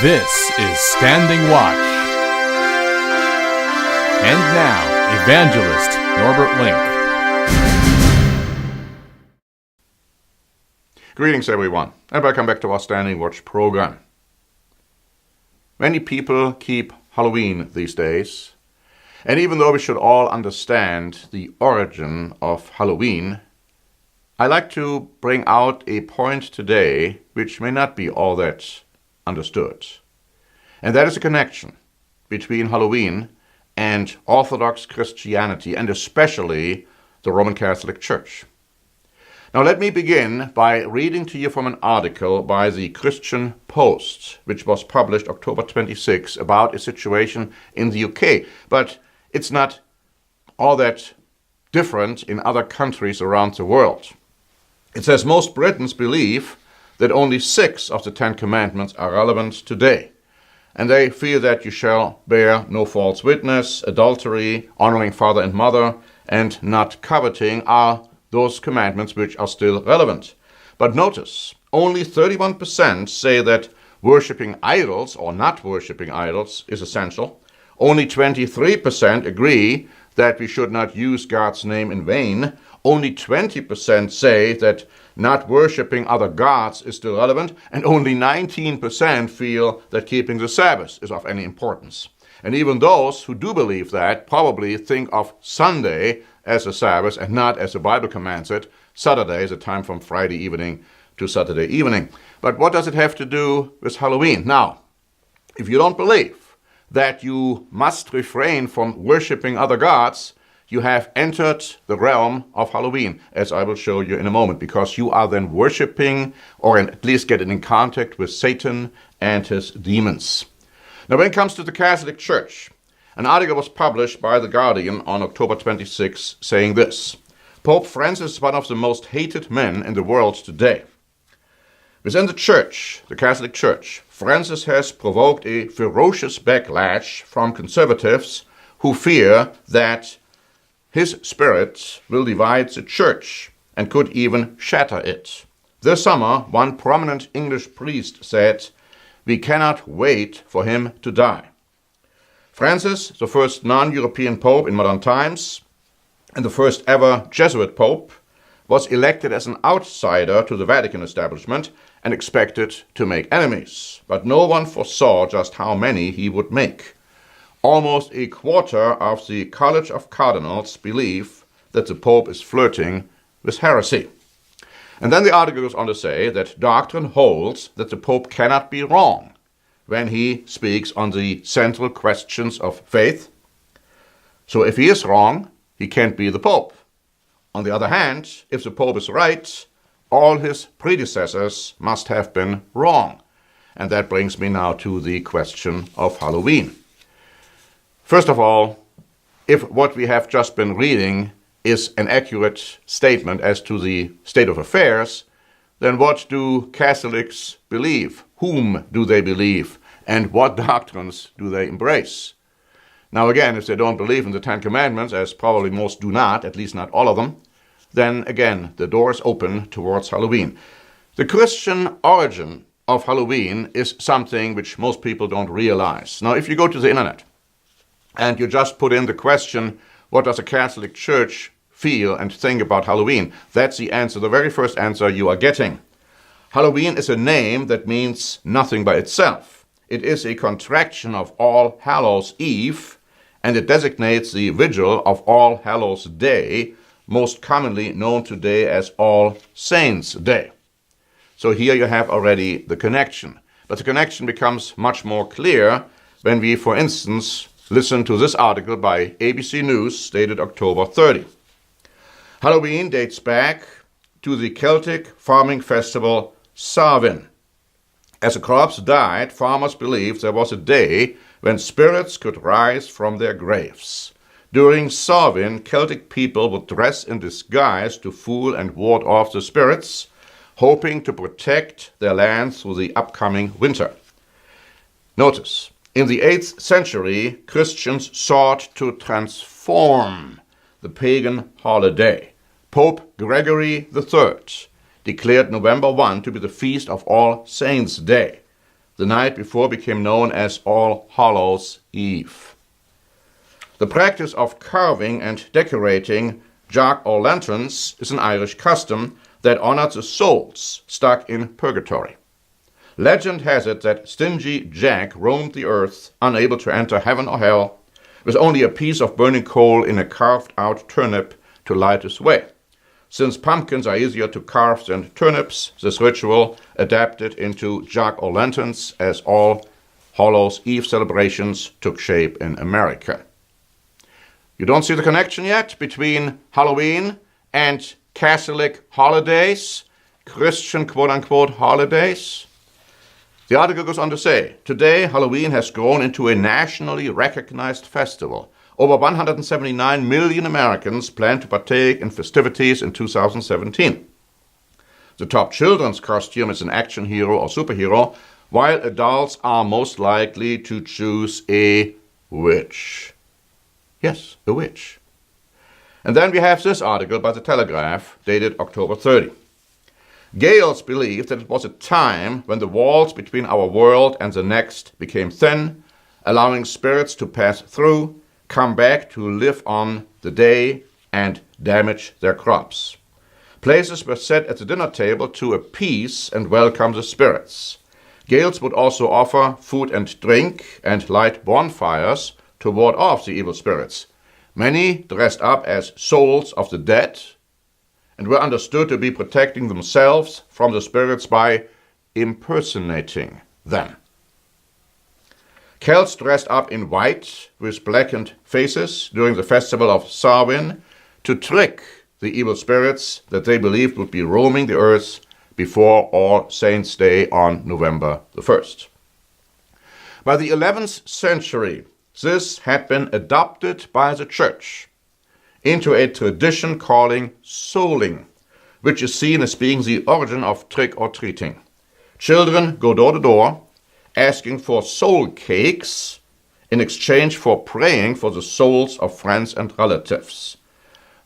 This is Standing Watch. And now, Evangelist Norbert Link. Greetings everyone, and welcome back to our Standing Watch program. Many people keep Halloween these days, and even though we should all understand the origin of Halloween, I like to bring out a point today which may not be all that understood. And that is a connection between Halloween and Orthodox Christianity, and especially the Roman Catholic Church. Now let me begin by reading to you from an article by the Christian Post, which was published October 26, about a situation in the UK. But it's not all that different in other countries around the world. It says most Britons believe that only 6 of the 10 commandments are relevant today. And they feel that you shall bear no false witness, adultery, honoring father and mother, and not coveting are those commandments which are still relevant. But notice, only 31% say that worshipping idols or not worshipping idols is essential. Only 23% agree that we should not use God's name in vain. Only 20% say that not worshipping other gods is still relevant, and only 19% feel that keeping the Sabbath is of any importance. And even those who do believe that probably think of Sunday as a Sabbath and not as the Bible commands it. Saturday is a time from Friday evening to Saturday evening. But what does it have to do with Halloween? Now, if you don't believe that you must refrain from worshipping other gods, you have entered the realm of Halloween, as I will show you in a moment, because you are then worshipping, or at least getting in contact with Satan and his demons. Now, when it comes to the Catholic Church, an article was published by The Guardian on October 26 saying this: Pope Francis is one of the most hated men in the world today. Within the Church, the Catholic Church, Francis has provoked a ferocious backlash from conservatives who fear that his spirit will divide the Church and could even shatter it. This summer, one prominent English priest said, "We cannot wait for him to die." Francis, the first non-European pope in modern times, and the first ever Jesuit pope, was elected as an outsider to the Vatican establishment and expected to make enemies. But no one foresaw just how many he would make. Almost a quarter of the College of Cardinals believe that the Pope is flirting with heresy. And then the article goes on to say that doctrine holds that the Pope cannot be wrong when he speaks on the central questions of faith. So if he is wrong, he can't be the Pope. On the other hand, if the Pope is right, all his predecessors must have been wrong. And that brings me now to the question of Halloween. First of all, if what we have just been reading is an accurate statement as to the state of affairs, then what do Catholics believe? Whom do they believe? And what doctrines do they embrace? Now again, if they don't believe in the 10 Commandments, as probably most do not, at least not all of them, then again, the door is open towards Halloween. The Christian origin of Halloween is something which most people don't realize. Now, if you go to the internet, and you just put in the question, what does a Catholic Church feel and think about Halloween? That's the answer, the very first answer you are getting. Halloween is a name that means nothing by itself. It is a contraction of All Hallows Eve, and it designates the vigil of All Hallows Day, most commonly known today as All Saints Day. So here you have already the connection. But the connection becomes much more clear when we, for instance, listen to this article by ABC News, dated October 30. Halloween dates back to the Celtic farming festival Samhain. As the crops died, farmers believed there was a day when spirits could rise from their graves. During Samhain, Celtic people would dress in disguise to fool and ward off the spirits, hoping to protect their land through the upcoming winter. Notice, in the 8th century, Christians sought to transform the pagan holiday. Pope Gregory III declared November 1 to be the Feast of All Saints' Day. the night before became known as All Hallows Eve. The practice of carving and decorating jack-o'-lanterns is an Irish custom that honored the souls stuck in purgatory. Legend has it that stingy Jack roamed the earth, unable to enter heaven or hell, with only a piece of burning coal in a carved-out turnip to light his way. Since pumpkins are easier to carve than turnips, this ritual adapted into jack-o'-lanterns as All Hallows Eve celebrations took shape in America. You don't see the connection yet between Halloween and Catholic holidays, Christian quote-unquote holidays? The article goes on to say, today Halloween has grown into a nationally recognized festival. Over 179 million Americans plan to partake in festivities in 2017. The top children's costume is an action hero or superhero, while adults are most likely to choose a witch. Yes, a witch. And then we have this article by The Telegraph, dated October 30. Gales believe that it was a time when the walls between our world and the next became thin, allowing spirits to pass through, come back to live on the day, and damage their crops. Places were set at the dinner table to appease and welcome the spirits. Gales would also offer food and drink and light bonfires to ward off the evil spirits. Many dressed up as souls of the dead and were understood to be protecting themselves from the spirits by impersonating them. Celts dressed up in white with blackened faces during the festival of Samhain to trick the evil spirits that they believed would be roaming the earth before All Saints' Day on November the 1st. By the 11th century, this had been adopted by the church into a tradition calling souling, which is seen as being the origin of trick-or-treating. Children go door to door, asking for soul cakes in exchange for praying for the souls of friends and relatives.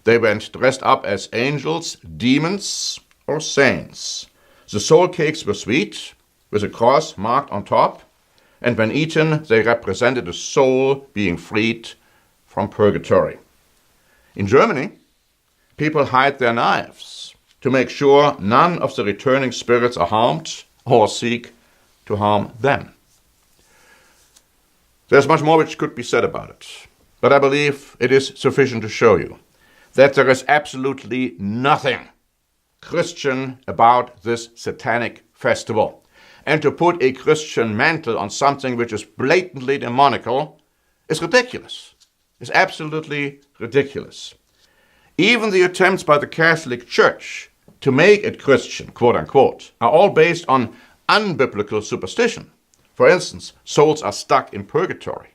They went dressed up as angels, demons, or saints. The soul cakes were sweet, with a cross marked on top, and when eaten, they represented a soul being freed from purgatory. In Germany, people hide their knives to make sure none of the returning spirits are harmed or seek to harm them. There's much more which could be said about it, but I believe it is sufficient to show you that there is absolutely nothing Christian about this Satanic festival. And to put a Christian mantle on something which is blatantly demonical is ridiculous. It's absolutely ridiculous. Even the attempts by the Catholic Church to make it Christian, quote unquote, are all based on unbiblical superstition. For instance, souls are stuck in purgatory.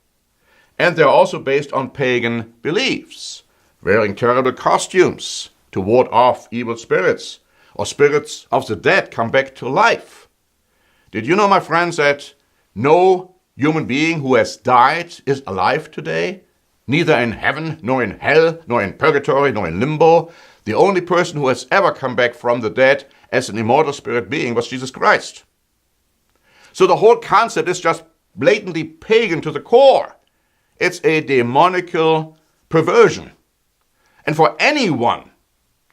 And they're also based on pagan beliefs, wearing terrible costumes to ward off evil spirits, or spirits of the dead come back to life. Did you know, my friends, that no human being who has died is alive today? Neither in heaven, nor in hell, nor in purgatory, nor in limbo. The only person who has ever come back from the dead as an immortal spirit being was Jesus Christ. So the whole concept is just blatantly pagan to the core. It's a demonical perversion. And for anyone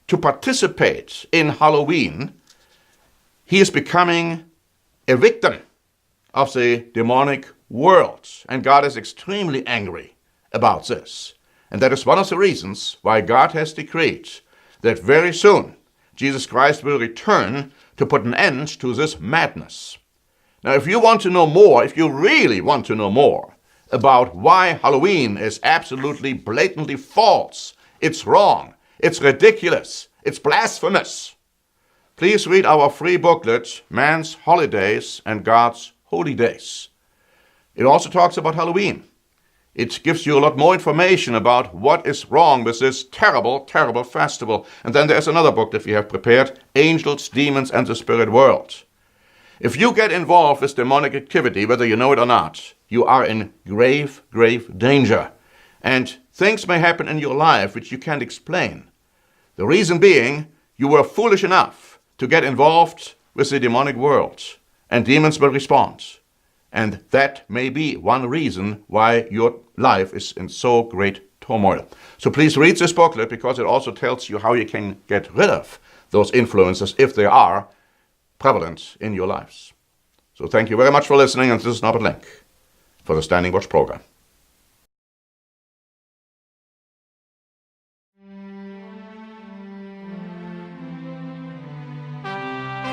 to participate in Halloween, he is becoming a victim of the demonic world. And God is extremely angry about this. And that is one of the reasons why God has decreed that very soon Jesus Christ will return to put an end to this madness. Now, if you want to know more, if you really want to know more about why Halloween is absolutely blatantly false, it's wrong, it's ridiculous, it's blasphemous, please read our free booklet, Man's Holidays and God's Holy Days. It also talks about Halloween. It gives you a lot more information about what is wrong with this terrible, terrible festival. And then there's another book that we have prepared, Angels, Demons, and the Spirit World. If you get involved with demonic activity, whether you know it or not, you are in grave, grave danger. And things may happen in your life which you can't explain. The reason being, you were foolish enough to get involved with the demonic world. And demons will respond. And that may be one reason why your life is in so great turmoil. So please read this booklet, because it also tells you how you can get rid of those influences if they are prevalent in your lives. So thank you very much for listening, and this is Norbert Lenk for the Standing Watch program.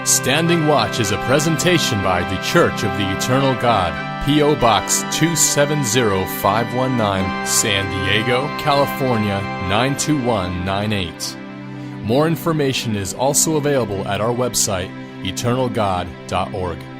Standing Watch is a presentation by The Church of the Eternal God, P.O. Box 270519, San Diego, California 92198. More information is also available at our website, eternalgod.org.